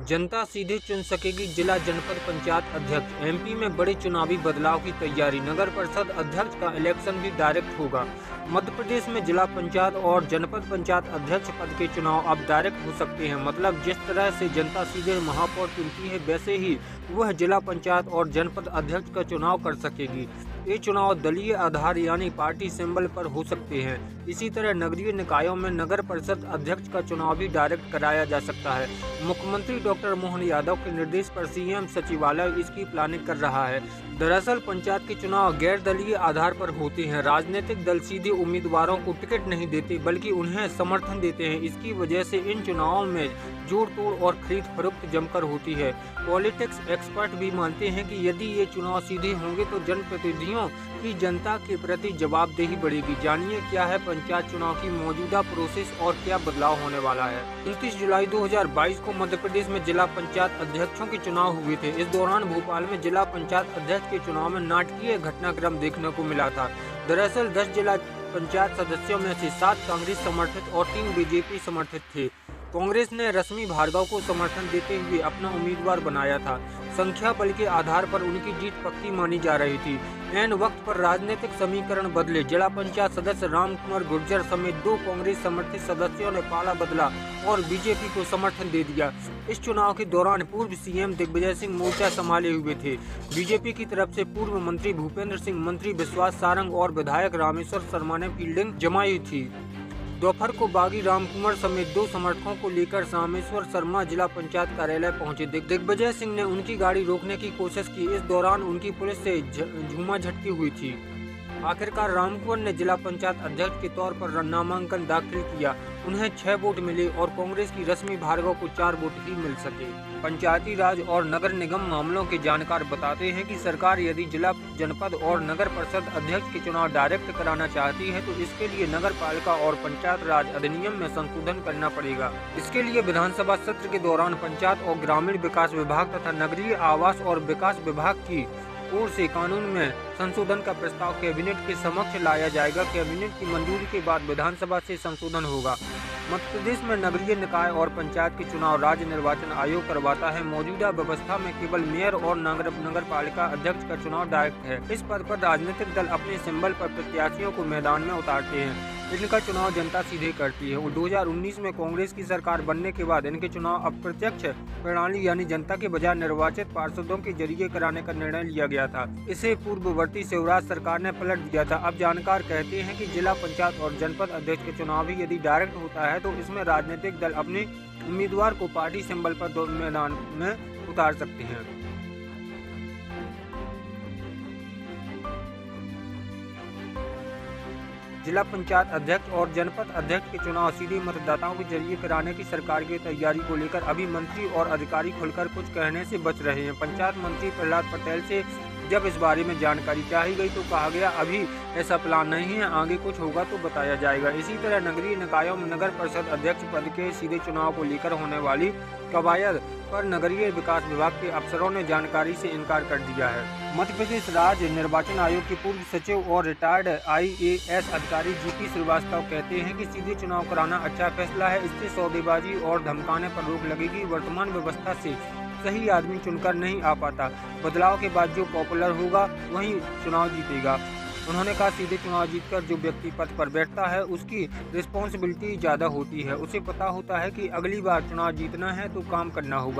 जनता सीधे चुन सकेगी जिला जनपद पंचायत अध्यक्ष। एमपी में बड़े चुनावी बदलाव की तैयारी। नगर परिषद अध्यक्ष का इलेक्शन भी डायरेक्ट होगा। मध्य प्रदेश में जिला पंचायत और जनपद पंचायत अध्यक्ष पद के चुनाव अब डायरेक्ट हो सकते हैं। मतलब जिस तरह से जनता सीधे महापौर चुनती है, वैसे ही वह जिला पंचायत और जनपद अध्यक्ष का चुनाव कर सकेगी। ये चुनाव दलीय आधार यानी पार्टी सिंबल पर हो सकते हैं। इसी तरह नगरीय निकायों में नगर परिषद अध्यक्ष का चुनाव भी डायरेक्ट कराया जा सकता है। मुख्यमंत्री डॉक्टर मोहन यादव के निर्देश पर सीएम सचिवालय इसकी प्लानिंग कर रहा है। दरअसल पंचायत के चुनाव गैर दलीय आधार पर होते हैं। राजनीतिक दल सीधे उम्मीदवारों को टिकट नहीं देते, बल्कि उन्हें समर्थन देते हैं। इसकी वजह से इन चुनावों में जोड़ तोड़ और खरीद फरोख्त जमकर होती है। पॉलिटिक्स एक्सपर्ट भी मानते हैं कि यदि ये चुनाव सीधे होंगे तो जनप्रतिनिधियों की जनता के प्रति जवाबदेही बढ़ेगी। जानिए क्या है पंचायत चुनाव की मौजूदा प्रोसेस और क्या बदलाव होने वाला है। 29 जुलाई 2022 को मध्य प्रदेश में जिला पंचायत अध्यक्षों के चुनाव हुए थे। इस दौरान भोपाल में जिला पंचायत अध्यक्ष के चुनाव में नाटकीय घटनाक्रम देखने को मिला था। दरअसल 10 जिला पंचायत सदस्यों में से 7 कांग्रेस समर्थित और 3 बीजेपी समर्थित थे। कांग्रेस ने रश्मि भार्गव को समर्थन देते हुए अपना उम्मीदवार बनाया था। संख्या बल के आधार पर उनकी जीत पक्की मानी जा रही थी। ऐन वक्त पर राजनीतिक समीकरण बदले। जिला पंचायत सदस्य रामकुमार गुर्जर समेत 2 कांग्रेस समर्थित सदस्यों ने पाला बदला और बीजेपी को समर्थन दे दिया। इस चुनाव के दौरान पूर्व सीएम दिग्विजय सिंह मोर्चा संभाले हुए थे। बीजेपी की तरफ से पूर्व मंत्री भूपेंद्र सिंह, मंत्री विश्वास सारंग और विधायक रामेश्वर शर्मा ने फील्डिंग जमाई थी। दोपहर को बागी रामकुमार समेत 2 समर्थकों को लेकर रामेश्वर शर्मा जिला पंचायत कार्यालय पहुंचे। दिग्विजय सिंह ने उनकी गाड़ी रोकने की कोशिश की। इस दौरान उनकी पुलिस से झूमाझटकी हुई थी। आखिरकार रामकुमार ने जिला पंचायत अध्यक्ष के तौर पर नामांकन दाखिल किया। उन्हें 6 वोट मिले और कांग्रेस की रश्मि भार्गव को 4 वोट ही मिल सके। पंचायती राज और नगर निगम मामलों के जानकार बताते हैं कि सरकार यदि जिला, जनपद और नगर परिषद अध्यक्ष के चुनाव डायरेक्ट कराना चाहती है तो इसके लिए नगर पालिका और पंचायत राज अधिनियम में संशोधन करना पड़ेगा। इसके लिए विधानसभा सत्र के दौरान पंचायत और ग्रामीण विकास विभाग तथा नगरीय आवास और विकास विभाग की ओर से कानून में संशोधन का प्रस्ताव कैबिनेट के समक्ष लाया जाएगा। कैबिनेट की मंजूरी के बाद विधानसभा से संशोधन होगा। मध्य प्रदेश में नगरीय निकाय और पंचायत के चुनाव राज्य निर्वाचन आयोग करवाता है। मौजूदा व्यवस्था में केवल मेयर और नगर पालिका अध्यक्ष का चुनाव डायरेक्ट है। इस पद पर राजनीतिक दल अपने सिंबल पर प्रत्याशियों को मैदान में उतारते हैं। इनका चुनाव जनता सीधे करती है। 2019 में कांग्रेस की सरकार बनने के बाद इनके चुनाव अप्रत्यक्ष प्रणाली यानी जनता के बजाय निर्वाचित पार्षदों के जरिए कराने का निर्णय लिया गया था। इसे पूर्ववर्ती शिवराज सरकार ने पलट दिया था। अब जानकार कहते हैं कि जिला पंचायत और जनपद अध्यक्ष के चुनाव भी यदि डायरेक्ट होता है तो इसमें राजनीतिक दल अपने उम्मीदवार को पार्टी सिंबल पर मैदान में उतार सकते हैं। जिला पंचायत अध्यक्ष और जनपद अध्यक्ष के चुनाव सीधे मतदाताओं के जरिए कराने की सरकार की तैयारी को लेकर अभी मंत्री और अधिकारी खुलकर कुछ कहने से बच रहे हैं। पंचायत मंत्री प्रहलाद पटेल से जब इस बारे में जानकारी चाही गई तो कहा गया अभी ऐसा प्लान नहीं है, आगे कुछ होगा तो बताया जाएगा। इसी तरह नगरीय निकायों में नगर परिषद अध्यक्ष पद के सीधे चुनाव को लेकर होने वाली कवायद पर नगरीय विकास विभाग के अफसरों ने जानकारी से इनकार कर दिया है। मध्य प्रदेश राज्य निर्वाचन आयोग के पूर्व सचिव और रिटायर्ड IAS अधिकारी GP श्रीवास्तव कहते हैं कि सीधे चुनाव कराना अच्छा फैसला है। इससे सौदेबाजी और धमकाने पर रोक लगेगी। वर्तमान व्यवस्था से सही आदमी चुनकर नहीं आ पाता। बदलाव के बाद जो पॉपुलर होगा वही चुनाव जीतेगा। उन्होंने कहा सीधे चुनाव जीतकर जो व्यक्ति पद पर बैठता है उसकी रिस्पॉन्सिबिलिटी ज़्यादा होती है। उसे पता होता है कि अगली बार चुनाव जीतना है तो काम करना होगा।